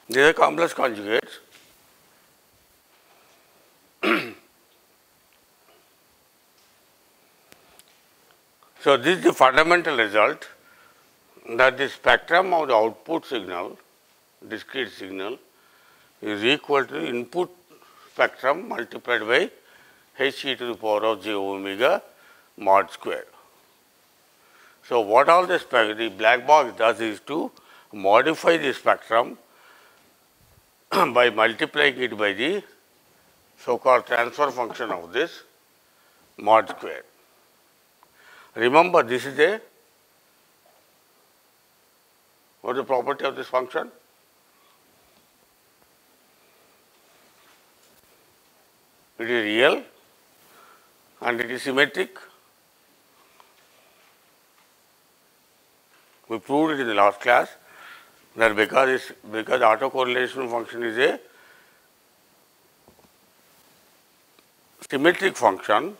These are complex conjugates. So, this is the fundamental result, that the spectrum of the output signal, discrete signal, is equal to the input spectrum multiplied by h e to the power of j omega mod square. So, what all the black box does is to modify the spectrum by multiplying it by the so-called transfer function of this mod square. Remember, this is a, what is the property of this function? It is real and it is symmetric. We proved it in the last class that because autocorrelation function is a symmetric function,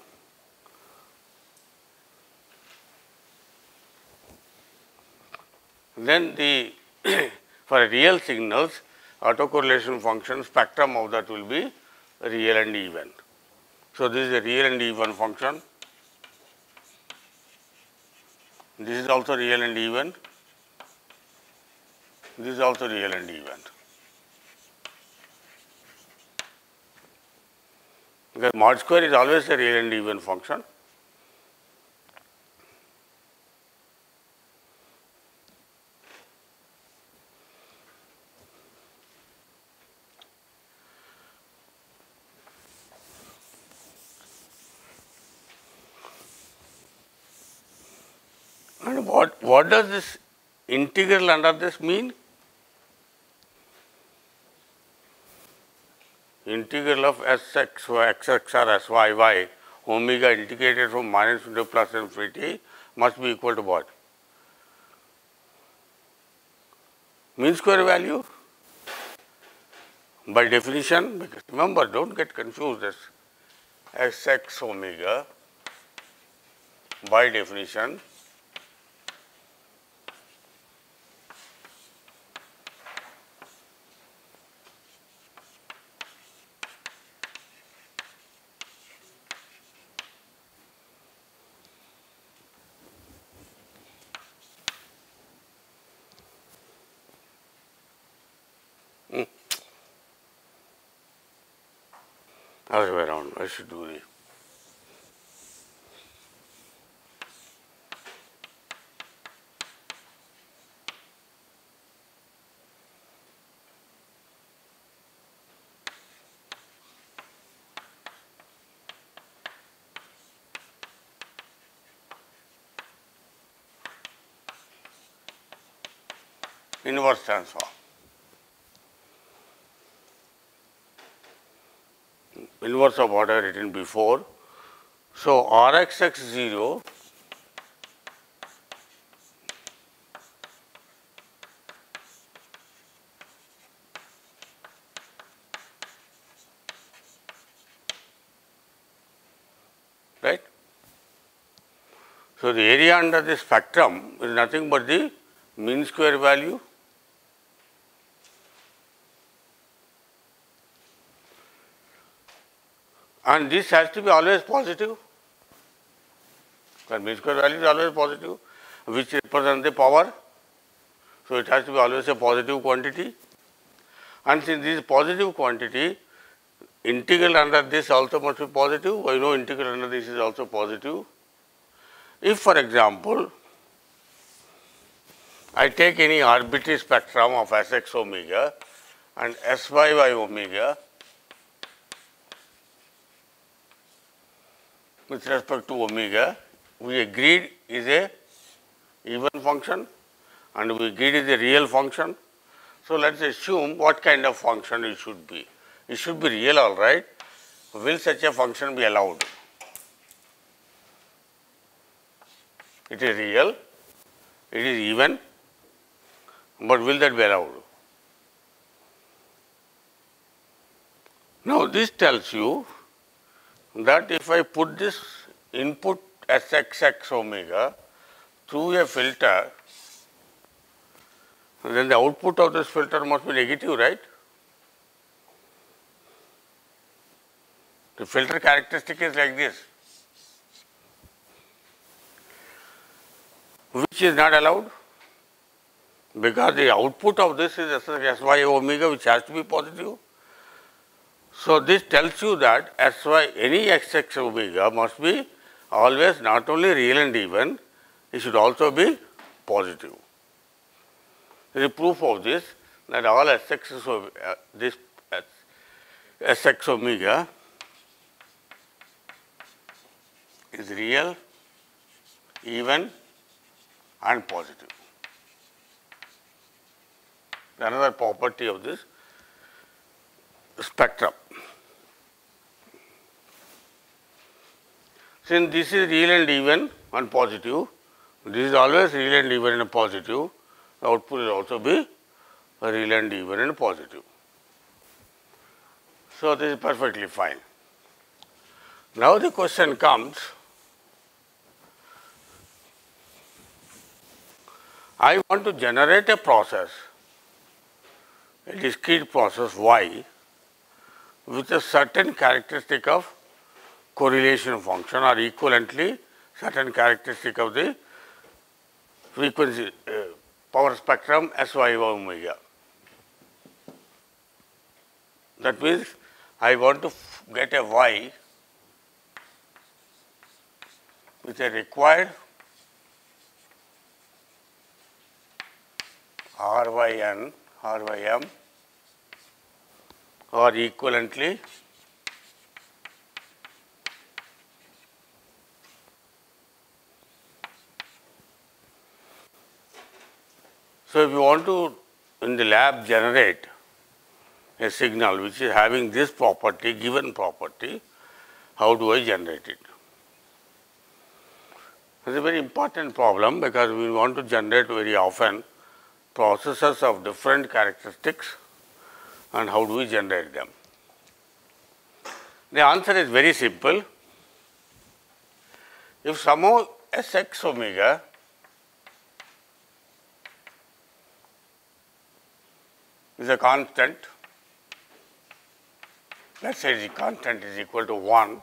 then the for real signals, autocorrelation function spectrum of that will be real and even. So, this is a real and even function. This is also real and even. This is also real and even. Because mod square is always a real and even function. And what does this integral under this mean? Integral of Sx or Xx or Syy omega integrated from minus to plus infinity must be equal to what? Mean square value. By definition, because remember, don't get confused, as Sx omega by definition other way around. I should do the inverse transform. Inverse of what I have written before. So, Rxx 0 right. So, the area under the spectrum is nothing but the mean square value and this has to be always positive, because mean square value is always positive, which represents the power. So, it has to be always a positive quantity, and since this is positive quantity, integral under this also must be positive. I know integral under this is also positive. If, for example, I take any arbitrary spectrum of Sx omega and Sy omega with respect to omega, we agreed is a even function and we agreed is a real function. So, let us assume what kind of function it should be. It should be real, all right. Will such a function be allowed? It is real, it is even, but will that be allowed? Now, this tells you that if I put this input Sxx omega through a filter then the output of this filter must be negative, right? The filter characteristic is like this, which is not allowed because the output of this is Sy omega, which has to be positive. So, this tells you that Sy, any Xx omega must be always not only real and even, it should also be positive. The proof of this, that all Sx, this Sx omega is real, even and positive. Another property of this spectrum. Since this is real and even and positive, this is always real and even and positive, the output will also be real and even and positive. So, this is perfectly fine. Now, the question comes, I want to generate a process, a discrete process y with a certain characteristic of correlation function or equivalently certain characteristic of the frequency power spectrum Sy omega. That means, I want to get a y with a required Ryn, Rym or equivalently so, if you want to in the lab generate a signal which is having this property, given property, how do I generate it? It is a very important problem because we want to generate very often processes of different characteristics and how do we generate them. The answer is very simple. If somehow Sx omega is a constant, let us say the constant is equal to 1,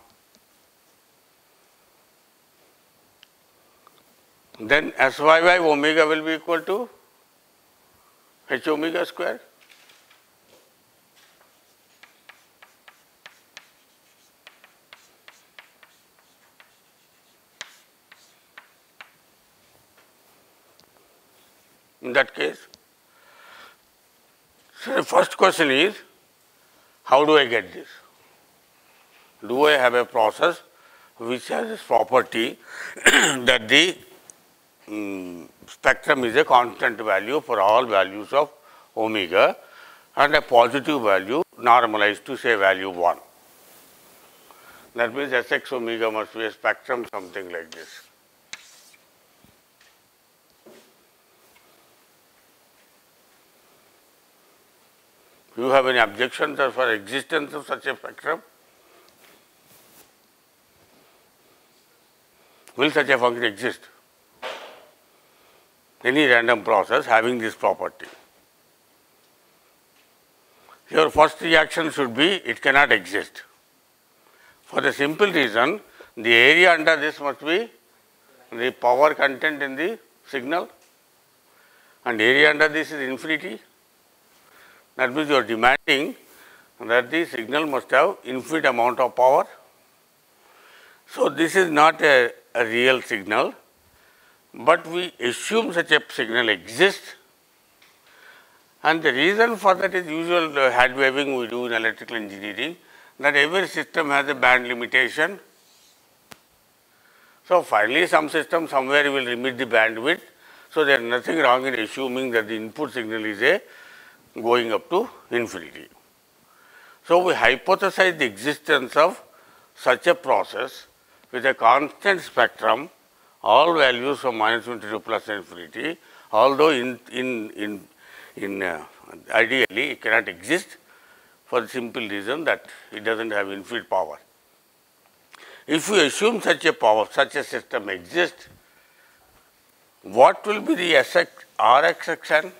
then Sy by omega will be equal to h omega square. In that case, so the first question is, how do I get this? Do I have a process which has this property that the spectrum is a constant value for all values of omega and a positive value normalized to say value 1. That means Sx omega must be a spectrum something like this. Do you have any objections for existence of such a spectrum? Will such a function exist? Any random process having this property. Your first reaction should be it cannot exist. For the simple reason, the area under this must be the power content in the signal and area under this is infinity. That means you are demanding that the signal must have infinite amount of power. So, this is not a real signal, but we assume such a signal exists, and the reason for that is usual hand waving we do in electrical engineering, that every system has a band limitation. So, finally, some system somewhere will limit the bandwidth. So, there is nothing wrong in assuming that the input signal is a going up to infinity. So, we hypothesize the existence of such a process with a constant spectrum, all values from minus infinity to plus infinity, although ideally it cannot exist for the simple reason that it does not have infinite power. If we assume such a power, such a system exists, what will be the Rxxn?